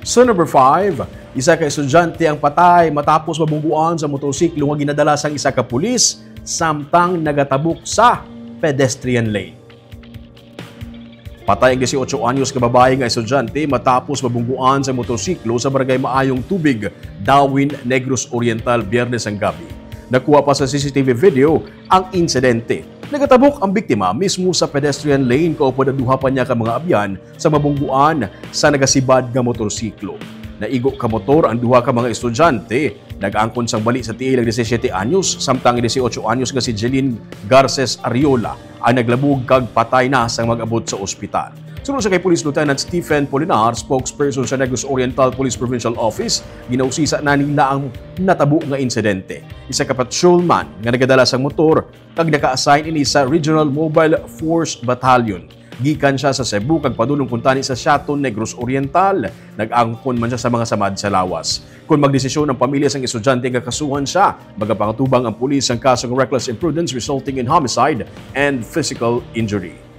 So number 5, isa ka estudyante ang patay matapos mabungguan sa motorsiklo nga ginadala sang isa ka pulis samtang nagatabok sa pedestrian lane. Patay ang 18 anyos ka babae nga estudyante matapos mabungguan sa motorsiklo sa barangay Maayong Tubig, Dawin, Negros Oriental, Biyernes ang gabi. Nakuha pa sa CCTV video ang insidente. Nagatabok ang biktima mismo sa pedestrian lane kaupo na duha pa niya ka mga abyan sa mabungguan sa nagasibad nga motorsiklo. Naigo ka motor ang duha ka mga estudyante, nag-angkon sang bali sa tiil ang 17 anyos, samtang 18 anyos nga si Jeline Garces Ariola ang naglabog kag patay na sang mag-abot sa ospital. Sunod sa kay Police Lieutenant Stephen Polinar, spokesperson sa Negros Oriental Police Provincial Office, ginausisa na nila ang natabo nga insidente. Isa ka patrolman nga nagadala sang motor kag naka-assign ini sa Regional Mobile Force Battalion. Gikan siya sa Cebu kag padulong kuntani sa Siaton, Negros Oriental. Nag-angkon man siya sa mga samad sa lawas. Kung magdesisyon ang pamilya sang estudyante nga kasuhan siya, magapangtubang ang pulis ang kasong reckless imprudence resulting in homicide and physical injury.